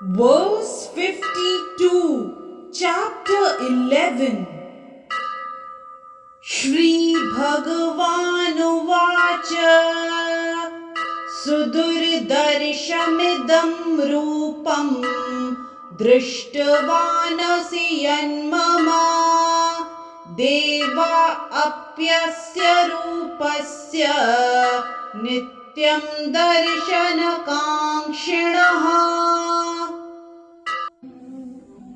Verse 52, chapter 11. SrimadBhagavadGita Sudurdarshamidam Rupam Drishtavanasi Yanmama Deva Apyasya Rupasya Nityam Darshana Kankshinaha.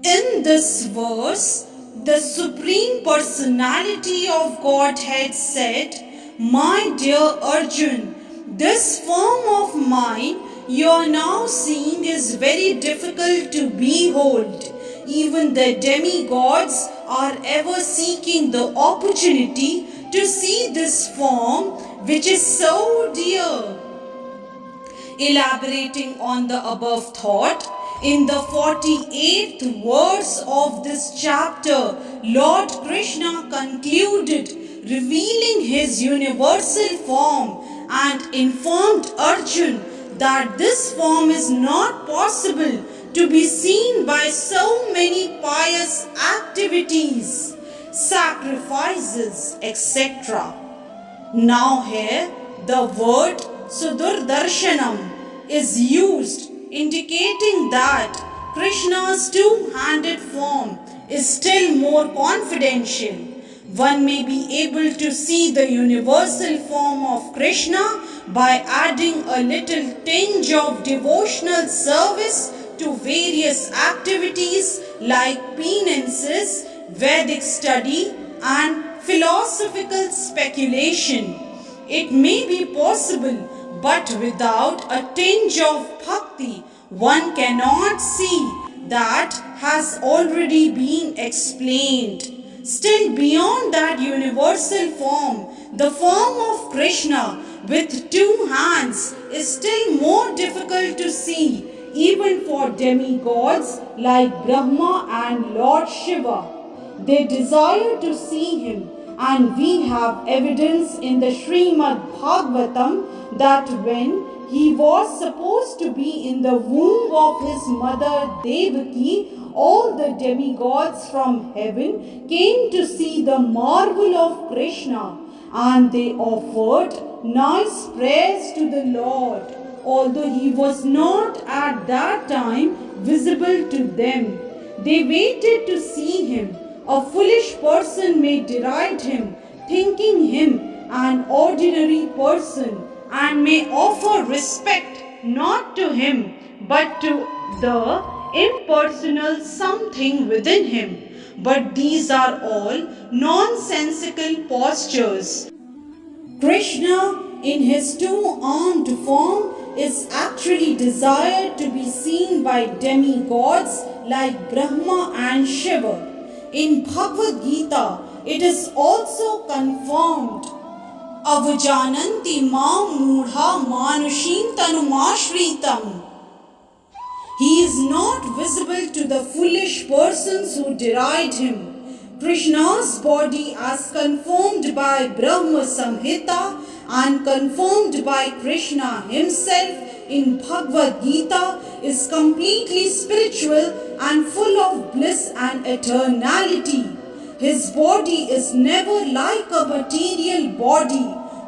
In this verse, the Supreme Personality of Godhead said, "My dear Arjun, this form of mine you are now seeing is very difficult to behold. Even the demigods are ever seeking the opportunity to see this form which is so dear." Elaborating on the above thought, in the 48th verse of this chapter, Lord Krishna concluded, revealing his universal form, and informed Arjun that this form is not possible to be seen by so many pious activities, sacrifices, etc. Now here the word Sudurdarshanam is used, indicating that Krishna's two-handed form is still more confidential. One may be able to see the universal form of Krishna by adding a little tinge of devotional service to various activities like penances, Vedic study, and philosophical speculation. It may be possible, but without a tinge of bhakti, one cannot see that has already been explained. Still beyond that universal form, the form of Krishna with two hands is still more difficult to see, even for demigods like Brahma and Lord Shiva. They desire to see him, and we have evidence in the SrimadBhagavatam that when he was supposed to be in the womb of his mother Devaki, all the demigods from heaven came to see the marvel of Krishna, and they offered nice prayers to the Lord, although he was not at that time visible to them. They waited to see him. A foolish person may deride him, thinking him an ordinary person, and may offer respect not to him, but to the impersonal something within him. But these are all nonsensical postures. Krishna, in his two-armed form, is actually desired to be seen by demigods like Brahma and Shiva. In Bhagavad Gita, it is also confirmed, Avajananti ma mudha manushim tanumashritam. He is not visible to the foolish persons who deride him. Krishna's body, as confirmed by Brahma Samhita and confirmed by Krishna himself in Bhagavad Gita, is completely spiritual and full of bliss and eternality. His body is never like a material body,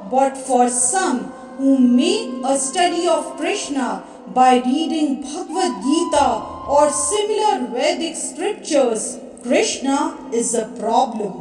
but for some who make a study of Krishna by reading Bhagavad Gita or similar Vedic scriptures, Krishna is a problem.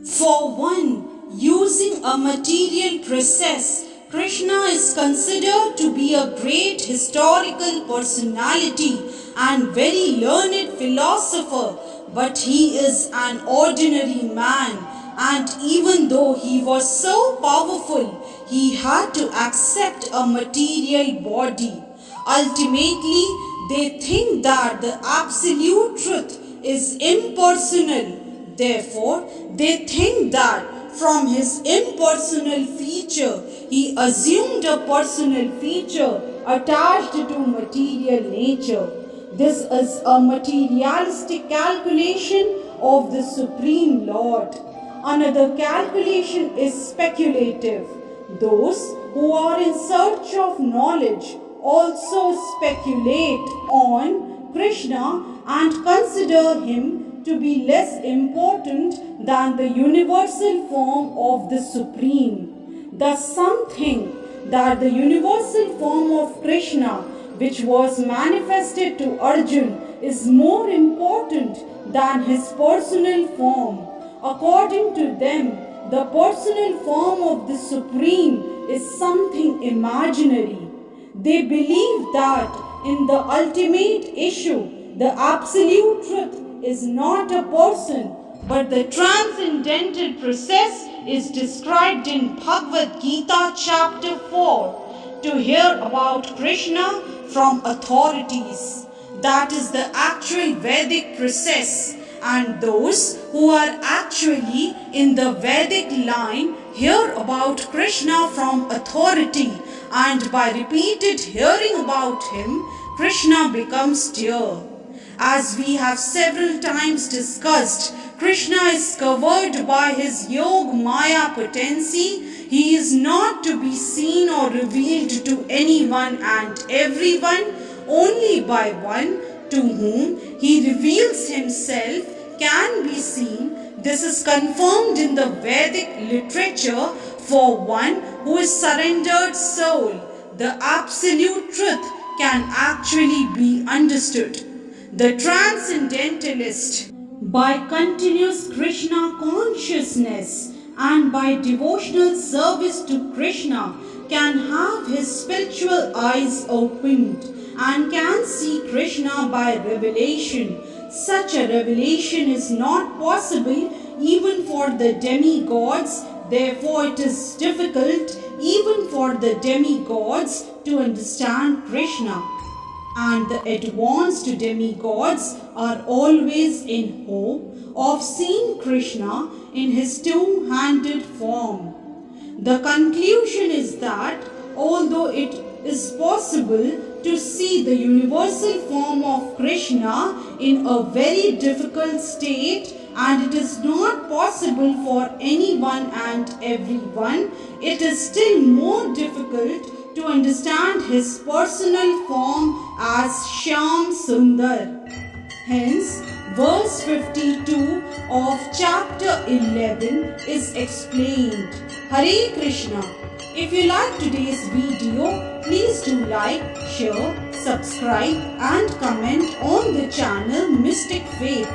For one using a material process, Krishna is considered to be a great historical personality and very learned philosopher, but he is an ordinary man, and even though he was so powerful, he had to accept a material body. Ultimately, they think that the absolute truth is impersonal. Therefore, they think that from his impersonal feature, he assumed a personal feature attached to material nature. This is a materialistic calculation of the Supreme Lord. Another calculation is speculative. Those who are in search of knowledge also speculate on Krishna and consider him to be less important than the universal form of the Supreme. Thus, some think that the universal form of Krishna, which was manifested to Arjun, is more important than his personal form. According to them, the personal form of the Supreme is something imaginary. They believe that in the ultimate issue, the absolute truth is not a person, but the transcendental process is described in Bhagavad Gita chapter 4. To hear about Krishna from authorities, that is the actual Vedic process, and those who are actually in the Vedic line hear about Krishna from authority, and by repeated hearing about him, Krishna becomes dear. As we have several times discussed, Krishna is covered by his Yog Maya potency. He is not to be seen or revealed to anyone and everyone, only by one to whom he reveals himself can be seen. This is confirmed in the Vedic literature for one who is surrendered soul. The absolute truth can actually be understood. The transcendentalist, by continuous Krishna consciousness and by devotional service to Krishna, can have his spiritual eyes opened and can see Krishna by revelation. Such a revelation is not possible even for the demigods. Therefore, it is difficult even for the demigods to understand Krishna. And the advanced demigods are always in hope of seeing Krishna in his two-handed form. The conclusion is that although it is possible to see the universal form of Krishna in a very difficult state, and it is not possible for anyone and everyone, it is still more difficult to understand his personal form as Shyam Sundar. Hence, verse 52 of chapter 11 is explained. Hare Krishna. If you like today's video, please do like, share, subscribe and comment on the channel Mystic Faith.